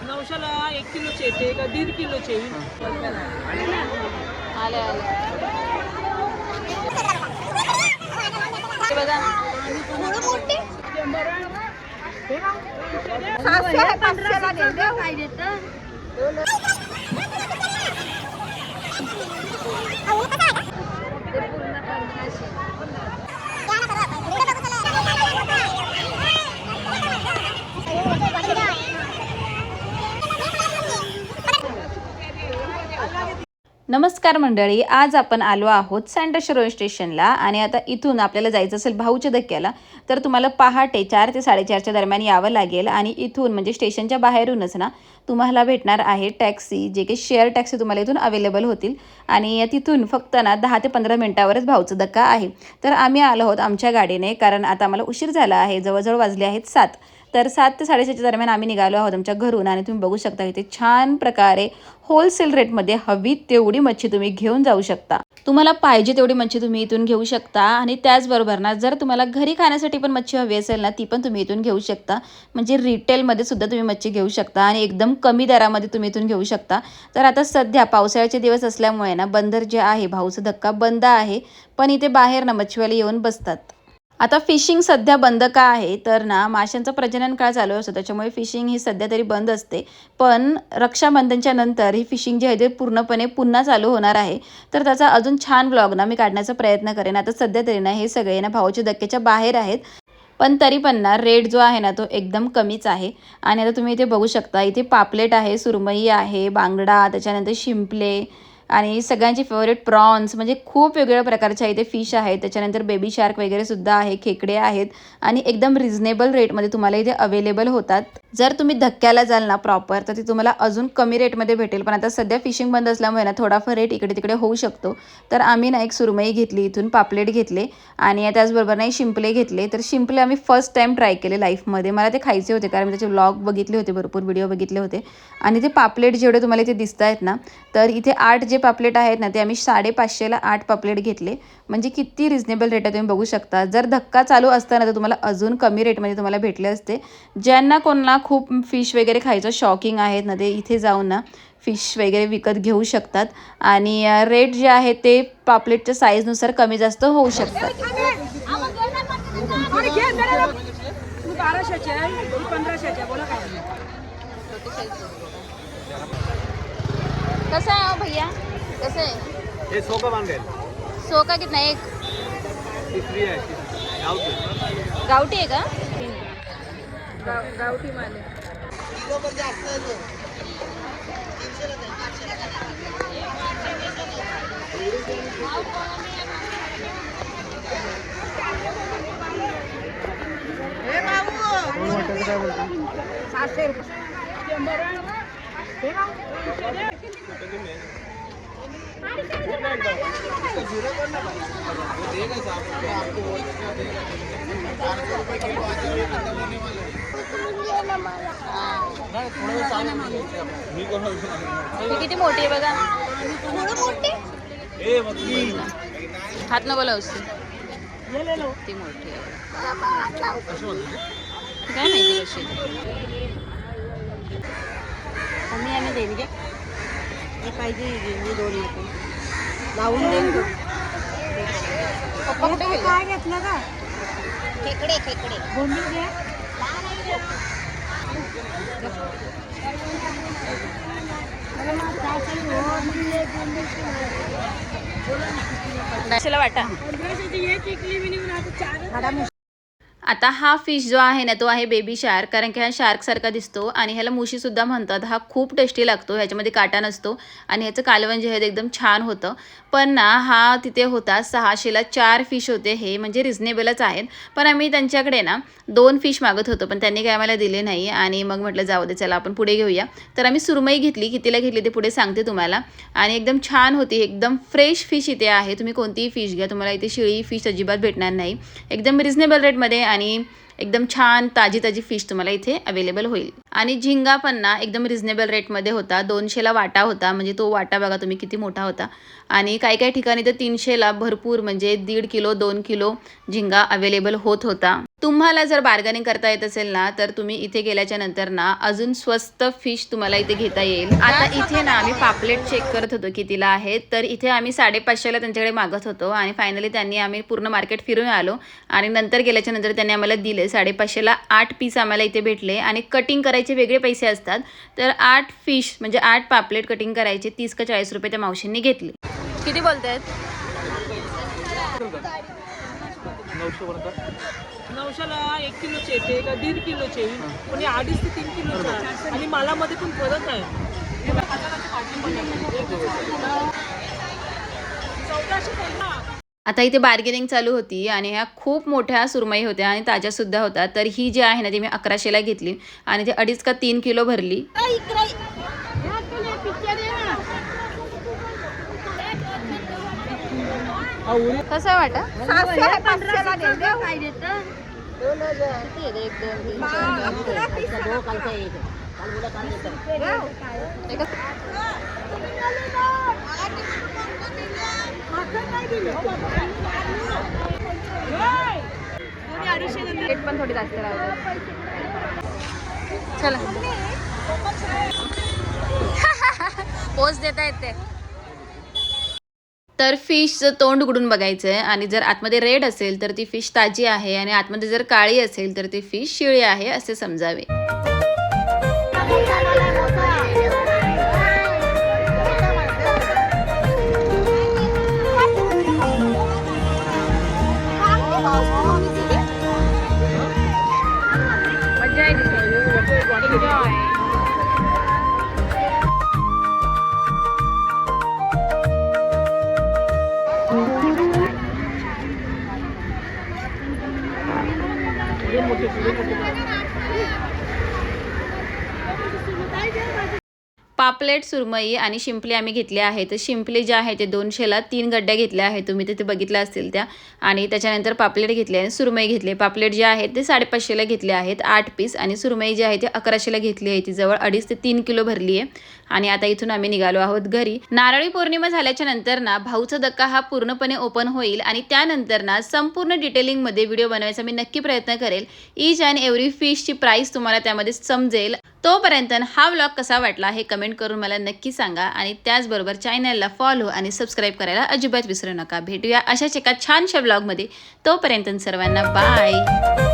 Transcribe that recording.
900ला 1 किलोचे येते का 1.5 किलोचे आले आले बघा नमस्कार मंडळी, आज आपण आलो आहोत सँडशरोळ स्टेशनला आणि आता इथून आपल्याला जायचं असेल भाऊच्या धक्क्याला तर तुम्हाला पहाटे 4 ते 4:30च्या दरम्यान यावं लागेल आणि इथून म्हणजे स्टेशनच्या बाहेरूनच ना तुम्हाला भेटणार आहे टॅक्सी, जे की शेअर टॅक्सी तुम्हाला इथून अवेलेबल होतील आणि तिथून फक्त ना 10 ते 15 मिनिटावरच भाऊचा धक्का आहे. तर आम्ही आलो आहोत आमच्या गाडीने, कारण आता आम्हाला उशीर झाला आहे, जवळजवळ वाजले आहेत 7. तर 7 ते 7:30च्या दरम्यान आम्ही निघालो आहोत आमच्या घरून आणि तुम्ही बघू शकता इथे छान प्रकारे होलसेल रेटमध्ये हवी तेवढी मच्छी तुम्ही घेऊन जाऊ शकता. तुम्हाला पाहिजे तेवढी मच्छी तुम्ही इथून घेऊ शकता आणि त्याचबरोबर ना जर तुम्हाला घरी खाण्यासाठी पण मच्छी हवी असेल ना ती पण तुम्ही इथून घेऊ शकता. म्हणजे रिटेलमध्ये सुद्धा तुम्ही मच्छी घेऊ शकता आणि एकदम कमी दरामध्ये तुम्ही इथून घेऊ शकता. तर आता सध्या पावसाळ्याचे दिवस असल्यामुळे ना बंदर जे आहे भाऊचा धक्का बंद आहे, पण इथे बाहेर ना मच्छीवाले येऊन बसतात. आता फिशिंग सध्या बंद का आहे तर ना माशांचा प्रजनन काळ चालू असतो, त्याच्यामुळे फिशिंग ही सध्या तरी बंद असते. पण रक्षाबंधनच्या नंतर ही फिशिंग जी आहे ते पूर्णपणे पुन्हा चालू होणार आहे. तर त्याचा अजून छान ब्लॉग ना मी काढण्याचा प्रयत्न करेन. आता सध्या तरी ना हे सगळे ना भाऊच्या धक्क्याच्या बाहेर आहेत, पण तरी पण ना रेट जो आहे ना तो एकदम कमीच आहे. आणि आता तुम्ही इथे बघू शकता, इथे पापलेट आहे, सुरमई आहे, बांगडा, त्याच्यानंतर शिंपले आणि सगळ्यांचे फेवरेट प्रॉन्स, म्हणजे खूप वेगवेगळ्या प्रकारच्या इथे फिश आहेत. त्याच्यानंतर बेबी शार्क वगैरे सुद्धा आहे, खेकडे आहेत आणि एकदम रिझनेबल रेटमध्ये तुम्हाला इथे अवेलेबल होतात. जर तुम्ही धक्क्याला जाल ना प्रॉपर तर ती तुम्हाला अजून कमी रेटमध्ये भेटेल, पण आता सध्या फिशिंग बंद असल्यामुळे ना थोडाफार रेट इकडे तिकडे होऊ शकतो. तर आम्ही ना एक सुरमई घेतली इथून, पापलेट घेतले आणि त्याचबरोबर ना शिंपले घेतले. तर शिंपले आम्ही फर्स्ट टाईम ट्राय केले लाईफमध्ये, मला ते खायचे होते कारण मी त्याचे व्लॉग बघितले होते, भरपूर व्हिडिओ बघितले होते. आणि ते पापलेट जेवढे तुम्हाला इथे दिसत आहेत ना, तर इथे 8 जे पापलेट आहेत ना ते आम्ही 550ला 8 पापलेट घेतले. म्हणजे किती रिझनेबल रेट आहे तुम्ही बघू शकता. जर धक्का चालू असताना तर तुम्हाला अजून कमी रेटमध्ये तुम्हाला भेटले असते. ज्यांना कोणाला खूप फिश वगैरे खायचं शॉकिंग आहेत ना ते इथे जाऊन ना फिश वगैरे विकत घेऊ शकतात आणि रेट जे आहे ते पापलेटच्या साईजनुसार कमी जास्त होऊ शकतात. 1200चे 1500चे बोला काय कसं आहे भैया, कसं आहे? ये 100 का मान गए, 100 का कितना एक? तीसरी है, गावठी गावठी आहे का? गावठी माल आहे. किती मोठी आहे बघा, हात न बोला उससे ती मोठी आहे. काय माहिती कशी आम्ही देईन घे पाहिजे मी 2 लावून देईन. काय घेतलं का? खेकडे खेकडे बोंबील घ्या. वाटा. 1500ची एक इकली मिनिमम आता 4. आता हा फिश जो आहे ना तो आहे बेबी शार्क, कारण की हा शार्कसारखा दिसतो आणि ह्याला मुशीसुद्धा म्हणतात. हा खूप टेस्टी लागतो, ह्याच्यामध्ये काटा नसतो आणि ह्याचं कालवण जे आहे ते एकदम छान होतं. पण ना हा तिथे होता 600ला 4 फिश होते, हे म्हणजे रिझनेबलच आहेत. पण आम्ही त्यांच्याकडे ना 2 फिश मागत होतो, पण त्यांनी काय आम्हाला दिले नाही आणि मग म्हटलं जाऊ दे चला आपण पुढे घेऊया. तर आम्ही सुरमई घेतली, कितीला घेतली ते पुढे सांगते तुम्हाला. आणि एकदम छान होती, एकदम फ्रेश फिश इथे आहे. तुम्ही कोणतीही फिश घ्या, तुम्हाला इथे शिळी फिश अजिबात भेटणार नाही. एकदम रिझनेबल रेटमध्ये आणि एकदम छान ताजी ताजी फिश तुम्हाला इथे अवेलेबल होईल. आणि झिंगा पण ना एकदम रिझनेबल रेटमध्ये होता. 200ला वाटा होता, म्हणजे तो वाटा बघा तुम्ही किती मोठा होता. आणि काही काही ठिकाणी तर 300ला भरपूर म्हणजे 1.5 किलो 2 किलो झिंगा अवेलेबल होत होता. तुम्हाला जर बार्गेनिंग करता येत असेल ना तर तुम्ही इथे गेल्याच्या नंतर ना अजून स्वस्त फिश तुम्हाला इथे घेता येईल. आता इथे ना आम्ही पापलेट चेक करत होतो कितीला आहेत, तर इथे आम्ही 550ला त्यांच्याकडे मागत होतो आणि फायनली त्यांनी आम्ही पूर्ण मार्केट फिरून आलो आणि नंतर गेल्याच्या नंतर त्यांनी आम्हाला दिले 550ला 8 पीस आम्हाला इथे भेटले आणि कटिंग करायचे वेगळे पैसे असतात. तर 8 फिश म्हणजे 8 पापलेट कटिंग करायचे 30 का 40 रुपये त्या मावशींनी घेतले. किती बोलतायत? 900ला 1 किलोचे येते का 1.5 किलोचे कोणी 2.5 ते 3 किलोचा आणि मालामध्ये पण फरक आहे. 1450. आता इथे बार्गेनिंग चालू होती आणि ह्या खूप मोठ्या सुरमई होत्या आणि ताज्यासुद्धा होत्या. तर ही जी आहे ना ती मी 1100ला घेतली आणि ते 2.5 का 3 किलो भरली. कसं वाटतं? रेट पण थोडी जास्त राहते. चला पोच देता येते. तर फिशचं तोंड उघडून बघायचं आहे आणि जर आतमध्ये रेड असेल तर ती फिश ताजी आहे आणि आतमध्ये जर काळी असेल तर ती फिश शिळी आहे असे समजावे. मजा आहे. पापलेट, सुरमई आणि शिंपले आम्ही घेतले आहे. तर शिंपले जे आहे ते 200ला 3 गड्ड्या घेतल्या आहेत, तुम्ही तिथे बघितल्या असतील त्या. आणि त्याच्यानंतर पापलेट घेतले आणि सुरमई घेतले. पापलेट जे आहेत ते 550ला घेतले आहेत 8 पीस आणि सुरमई जी आहे ते 1100ला घेतली आहे. ती जवळ 2.5 ते 3 किलो भरली आहे. आणि आता इथून आम्ही निघालो आहोत घरी. नारळी पौर्णिमा झाल्याच्या नंतर ना भाऊचा धक्का हा पूर्णपणे ओपन होईल आणि त्यानंतर ना संपूर्ण डिटेलिंगमध्ये व्हिडिओ बनवायचा मी नक्की प्रयत्न करेल. ईच अँड एव्हरी फिशची प्राईस तुम्हाला त्यामध्ये समजेल. तोपर्यंत हा व्लॉग कसा वाटला हे कमेंट करून मला नक्की सांगा आणि त्याचबरोबर चॅनलला फॉलो आणि सबस्क्राईब करायला अजिबात विसरू नका. भेटूया अशाच एका छानशा व्लॉगमध्ये. तोपर्यंत सर्वांना बाय.